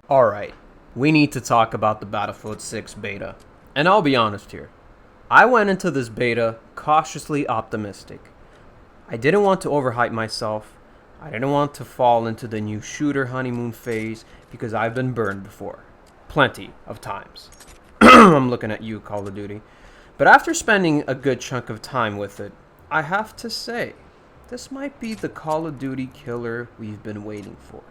Alright, we need to talk about the Battlefield 6 beta. And I'll be honest here. I went into this beta cautiously optimistic. I didn't want to overhype myself. I didn't want to fall into the new shooter honeymoon phase because I've been burned before. Plenty of times. I'm looking at you, Call of Duty. But after spending a good chunk of time with it, I have to say, this might be the Call of Duty killer we've been waiting for.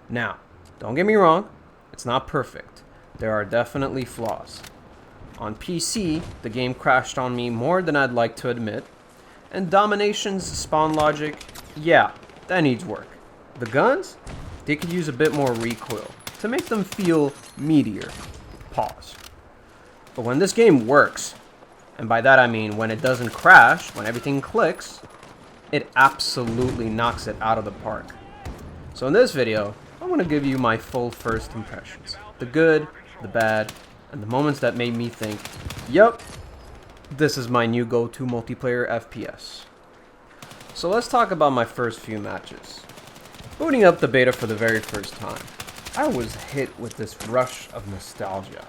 Now, don't get me wrong, it's not perfect. There are definitely flaws. On PC, the game crashed on me more than I'd like to admit, and Domination's spawn logic, yeah, that needs work. The guns, they could use a bit more recoil to make them feel meatier. Pause. But when this game works, and by that I mean when it doesn't crash, when everything clicks, it absolutely knocks it out of the park. So in this video, I want to give you my full first impressions. The good, the bad, and the moments that made me think, yup, this is my new go-to multiplayer FPS. So let's talk about my first few matches. Booting up the beta for the very first time, I was hit with this rush of nostalgia,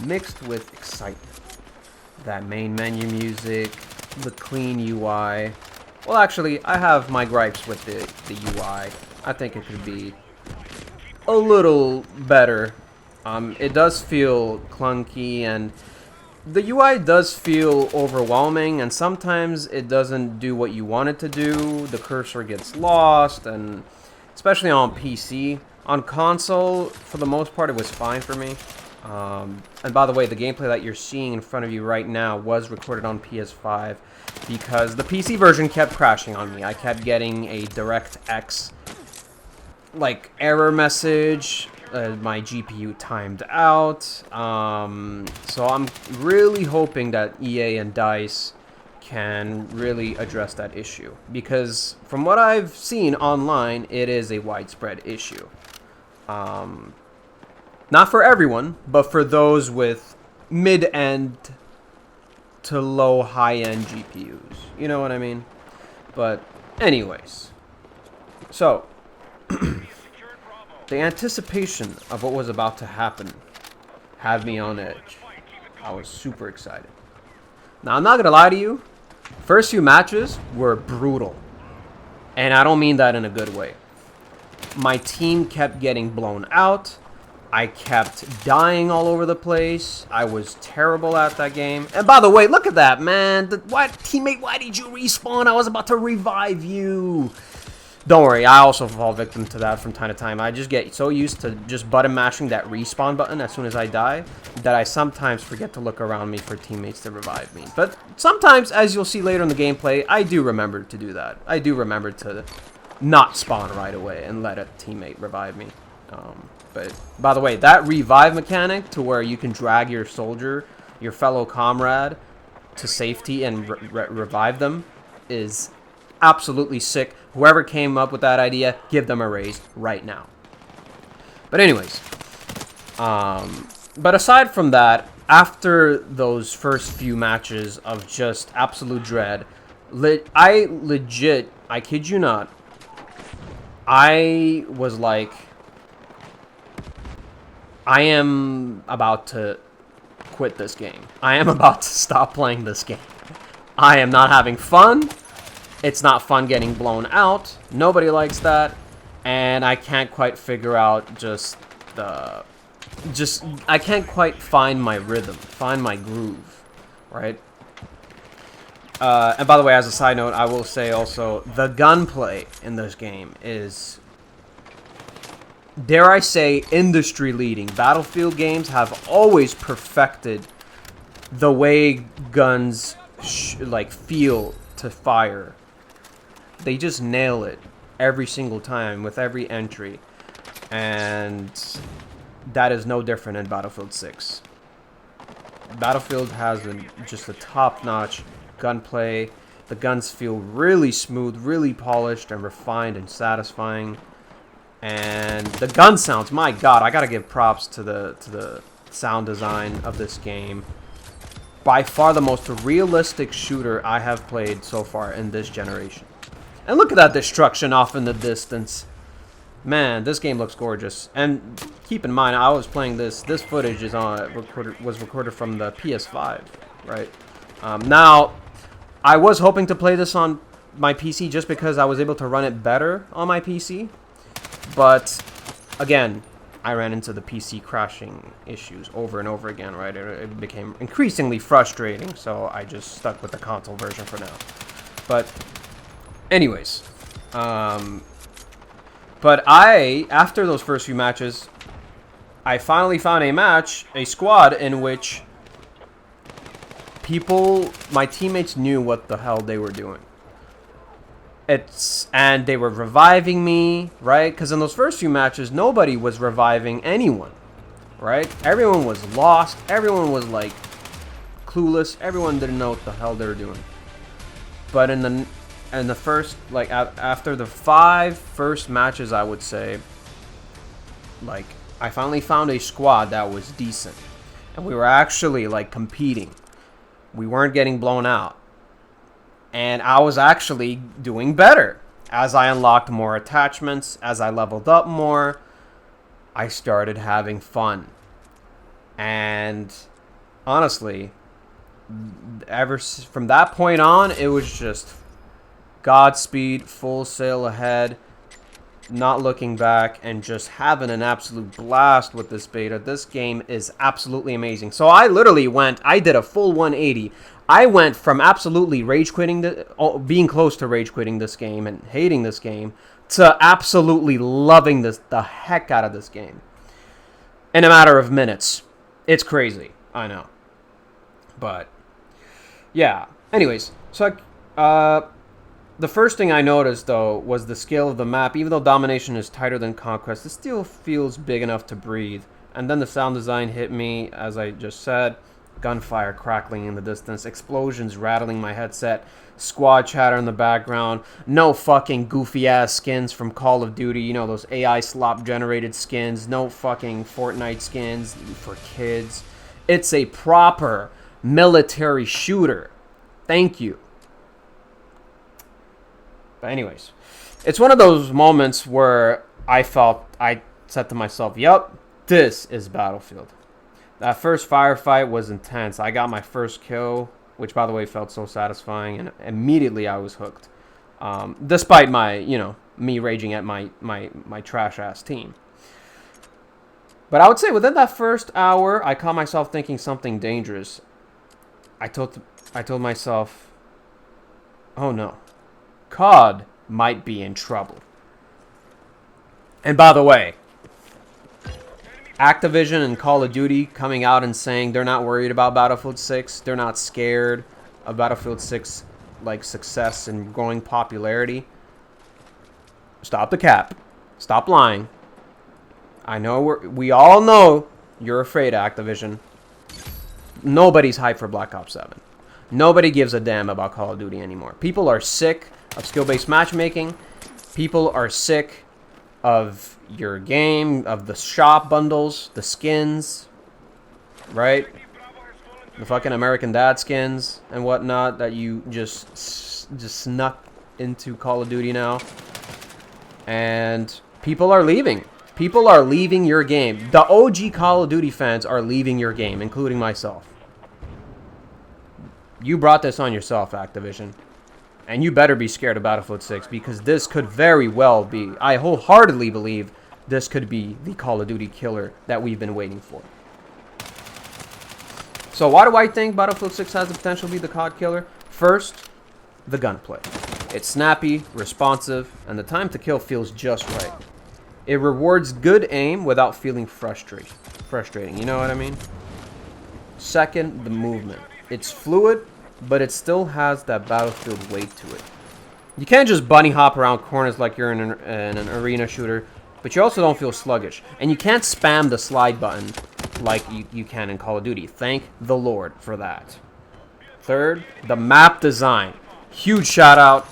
mixed with excitement. That main menu music, the clean UI. Well, actually, I have my gripes with the UI. I think it could be a little better. It does feel clunky, and the UI does feel overwhelming, and sometimes it doesn't do what you want it to do. The cursor gets lost, and especially on PC. On console, for the most part, it was fine for me. And by the way, the gameplay that you're seeing in front of you right now was recorded on PS5 because the PC version kept crashing on me. I kept getting a DirectX error message. My GPU timed out. So I'm really hoping that EA and DICE can really address that issue, because from what I've seen online, it is a widespread issue. Not for everyone, but for those with mid-end to low high-end GPUs. You know what I mean? But anyways. So, the anticipation of what was about to happen had me on edge. I was super excited. Now, I'm not going to lie to you. First few matches were brutal. And I don't mean that in a good way. My team kept getting blown out. I kept dying all over the place. I was terrible at that game. And by the way, look at that, man. Teammate, why did you respawn? I was about to revive you. Don't worry, I also fall victim to that from time to time. I just get so used to just button mashing that respawn button as soon as I die that I sometimes forget to look around me for teammates to revive me. But sometimes, as you'll see later in the gameplay, I do remember to do that. I do remember to not spawn right away and let a teammate revive me. But by the way, that revive mechanic to where you can drag your soldier, your fellow comrade, to safety and revive them is absolutely sick. Whoever came up with that idea, give them a raise right now. But anyways, but aside from that, after those first few matches of just absolute dread, I kid you not, I was like, I am about to quit this game. I am about to stop playing this game. I am not having fun. It's not fun getting blown out. Nobody likes that. And I can't quite figure out I can't quite find my rhythm, find my groove, right? And by the way, as a side note, I will say also, the gunplay in this game is, dare I say, industry leading. Battlefield games have always perfected the way guns feel to fire. They just nail it every single time with every entry, and that is no different in Battlefield 6. Battlefield has just a top-notch gunplay. The guns feel really smooth, really polished and refined and satisfying. And the gun sounds, my god, I gotta give props to the sound design of this game. By far the most realistic shooter I have played so far in this generation. And look at that destruction off in the distance. Man, this game looks gorgeous. And keep in mind, I was playing this. This footage is was recorded from the PS5, right? Now, I was hoping to play this on my PC just because I was able to run it better on my PC. But again, I ran into the PC crashing issues over and over again, right? It became increasingly frustrating, so I just stuck with the console version for now. But anyways, but after those first few matches, I finally found a squad in which my teammates knew what the hell they were doing. And they were reviving me, right? Because in those first few matches, nobody was reviving anyone, right? Everyone was lost. Everyone was, like, clueless. Everyone didn't know what the hell they were doing. But in the first, like, after the 5 first matches, I would say, like, I finally found a squad that was decent. And we were actually, like, competing. We weren't getting blown out. And I was actually doing better. As I unlocked more attachments, as I leveled up more, I started having fun. And honestly, from that point on, it was just Godspeed, full sail ahead, not looking back, and just having an absolute blast with this beta. This game is absolutely amazing. So I did a full 180. I went from absolutely rage quitting, being close to rage quitting this game and hating this game, to absolutely loving the heck out of this game in a matter of minutes. It's crazy, I know. But yeah. Anyways, so the first thing I noticed, though, was the scale of the map. Even though Domination is tighter than Conquest, it still feels big enough to breathe. And then the sound design hit me, as I just said. Gunfire crackling in the distance, explosions rattling my headset, squad chatter in the background, no fucking goofy-ass skins from Call of Duty, you know, those AI slop-generated skins, no fucking Fortnite skins for kids. It's a proper military shooter. Thank you. But anyways, it's one of those moments where I said to myself, yup, this is Battlefield. That first firefight was intense. I got my first kill, which, by the way, felt so satisfying, and immediately I was hooked. Despite me raging at my trash-ass team. But I would say within that first hour, I caught myself thinking something dangerous. I told myself, oh no, COD might be in trouble. And by the way, Activision and Call of Duty coming out and saying they're not worried about Battlefield 6. They're not scared of Battlefield 6 like success and growing popularity. Stop the cap. Stop lying. I know we all know you're afraid, Activision. Nobody's hyped for Black Ops 7. Nobody gives a damn about Call of Duty anymore. People are sick of skill-based matchmaking. People are sick of your game, of the shop bundles, the skins, right? The fucking American Dad skins and whatnot that you just snuck into Call of Duty now. And people are leaving. People are leaving your game. The OG Call of Duty fans are leaving your game, including myself. You brought this on yourself, Activision. And you better be scared of Battlefield 6, because this could very well be, I wholeheartedly believe, this could be the Call of Duty killer that we've been waiting for. So why do I think Battlefield 6 has the potential to be the COD killer? First, the gunplay. It's snappy, responsive, and the time to kill feels just right. It rewards good aim without feeling frustrating. You know what I mean? Second, the movement. It's fluid, but it still has that Battlefield weight to it. You can't just bunny hop around corners like you're in an arena shooter, but you also don't feel sluggish. And you can't spam the slide button like you can in Call of Duty. Thank the Lord for that. Third, the map design. Huge shout out.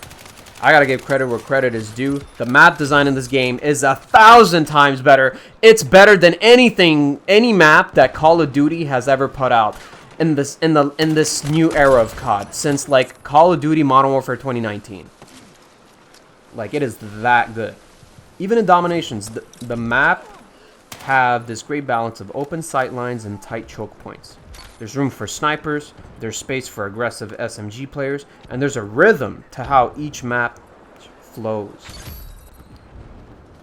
I gotta give credit where credit is due. The map design in this game is 1,000 times better. It's better than any map that Call of Duty has ever put out in this new era of COD, since like Call of Duty Modern Warfare 2019. Like, it is that good. Even in Dominations, the map have this great balance of open sight lines and tight choke points. There's room for snipers, there's space for aggressive SMG players, and there's a rhythm to how each map flows.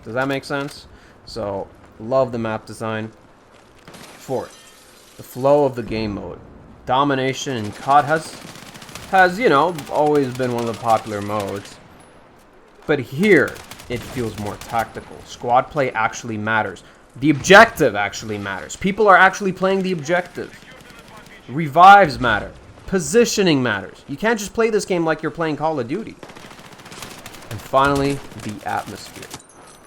Does that make sense? So, love the map design. Fourth, the flow of the game mode. Domination in COD has, you know, always been one of the popular modes. But here, it feels more tactical. Squad play actually matters. The objective actually matters. People are actually playing the objective. Revives matter. Positioning matters. You can't just play this game like you're playing Call of Duty. And finally, the atmosphere.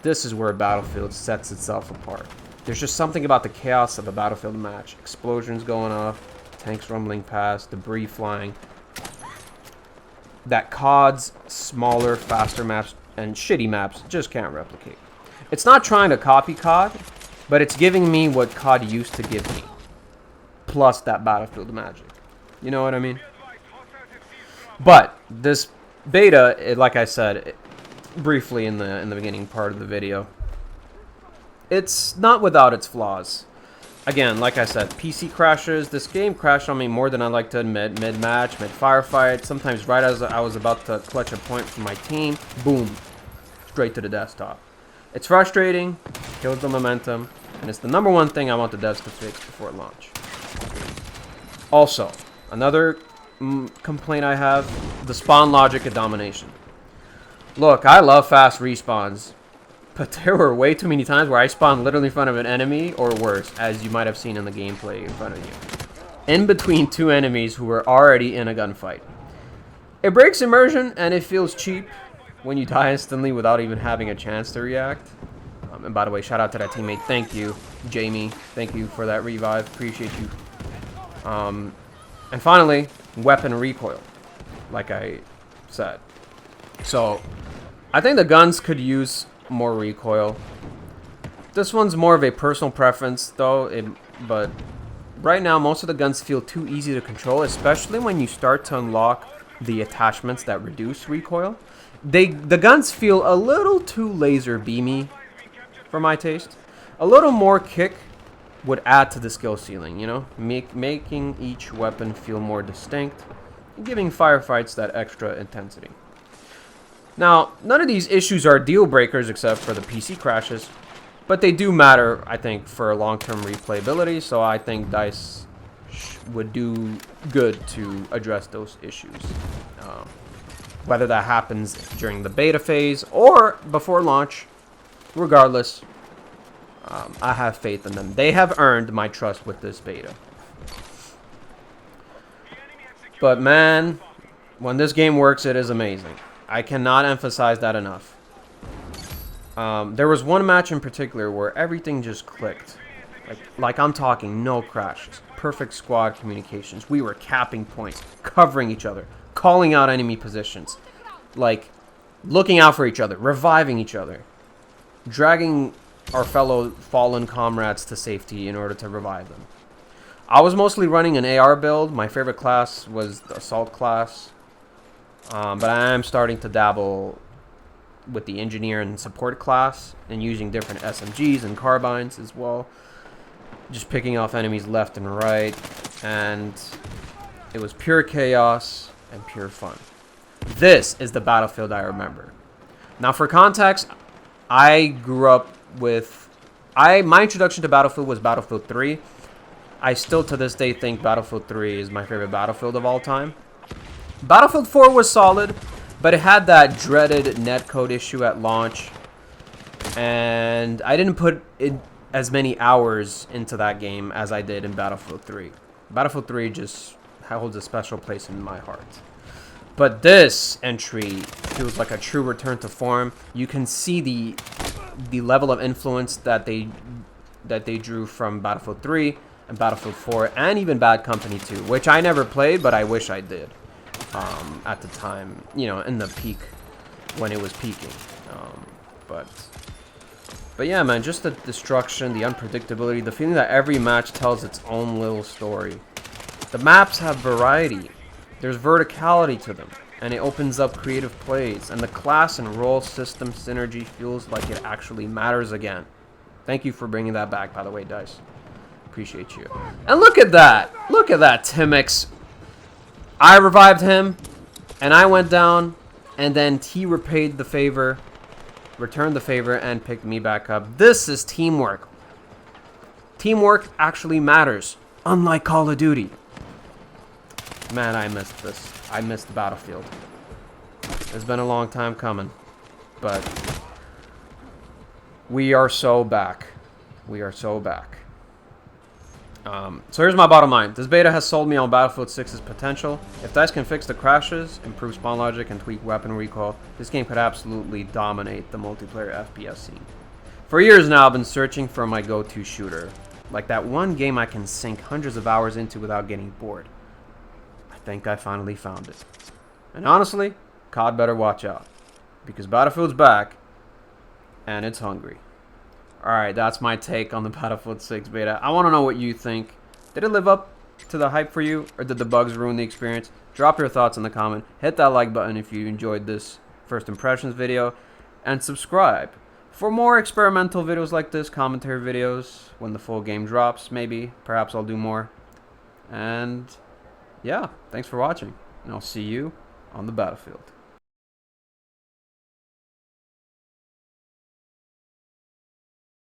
This is where Battlefield sets itself apart. There's just something about the chaos of a Battlefield match. Explosions going off, tanks rumbling past, debris flying. That COD's smaller, faster maps and shitty maps just can't replicate. It's not trying to copy COD, but it's giving me what COD used to give me. Plus that Battlefield magic. You know what I mean? But this beta, like I said briefly in the beginning part of the video, it's not without its flaws. Again, like I said, PC crashes. This game crashed on me more than I like to admit. Mid-match, mid-firefight, sometimes right as I was about to clutch a point for my team, boom, straight to the desktop. It's frustrating, kills the momentum, and it's the number one thing I want the devs to fix before launch. Also, another complaint I have, the spawn logic of domination. Look, I love fast respawns, but there were way too many times where I spawned literally in front of an enemy, or worse, as you might have seen in the gameplay in front of you, in between two enemies who were already in a gunfight. It breaks immersion, and it feels cheap when you die instantly without even having a chance to react. And by the way, shout out to that teammate. Thank you, Jamie. Thank you for that revive. Appreciate you. And finally, weapon recoil, like I said. So, I think the guns could use more recoil. This one's more of a personal preference, though. But right now, most of the guns feel too easy to control, especially when you start to unlock the attachments that reduce recoil. The guns feel a little too laser beamy for my taste. A little more kick would add to the skill ceiling, you know, making each weapon feel more distinct, and giving firefights that extra intensity. Now, none of these issues are deal breakers except for the PC crashes, but they do matter, I think, for long-term replayability, so I think DICE would do good to address those issues. Whether that happens during the beta phase or before launch, regardless, I have faith in them. They have earned my trust with this beta. But man, when this game works, it is amazing. I cannot emphasize that enough. There was one match in particular where everything just clicked. Like I'm talking no crashes, perfect squad communications. We were capping points, covering each other, calling out enemy positions, like looking out for each other, reviving each other, dragging our fellow fallen comrades to safety in order to revive them. I was mostly running an AR build. My favorite class was the assault class, but I am starting to dabble with the engineer and support class and using different SMGs and carbines as well, just picking off enemies left and right, and it was pure chaos and pure fun. This is the Battlefield I remember. Now, for context, I grew up with... my introduction to Battlefield was Battlefield 3. I still, to this day, think Battlefield 3 is my favorite Battlefield of all time. Battlefield 4 was solid, but it had that dreaded netcode issue at launch, and I didn't put as many hours into that game as I did in Battlefield 3. Battlefield 3 just holds a special place in my heart. But this entry feels like a true return to form. You can see the level of influence that they drew from Battlefield 3 and Battlefield 4 and even Bad Company 2, which I never played, but I wish I did at the time, you know, in the peak, when it was peaking. But yeah, man, just the destruction, the unpredictability, the feeling that every match tells its own little story. The maps have variety. There's verticality to them, and it opens up creative plays, and the class and role system synergy feels like it actually matters again. Thank you for bringing that back, by the way, Dice. Appreciate you. And look at that. Look at that, Timix. I revived him, and I went down, and then he repaid the favor, returned the favor, and picked me back up. This is teamwork. Teamwork actually matters, unlike Call of Duty. Man, I missed this. I missed Battlefield. It's been a long time coming, but we are so back. We are so back. So here's my bottom line. This beta has sold me on Battlefield 6's potential. If DICE can fix the crashes, improve spawn logic, and tweak weapon recall, this game could absolutely dominate the multiplayer FPS scene. For years now, I've been searching for my go-to shooter. Like that one game I can sink hundreds of hours into without getting bored. I think I finally found it. And honestly, COD better watch out. Because Battlefield's back, and it's hungry. Alright, that's my take on the Battlefield 6 beta. I want to know what you think. Did it live up to the hype for you, or did the bugs ruin the experience? Drop your thoughts in the comment. Hit that like button if you enjoyed this first impressions video, and subscribe for more experimental videos like this, commentary videos, when the full game drops, maybe. Perhaps I'll do more. And yeah, thanks for watching, and I'll see you on the battlefield.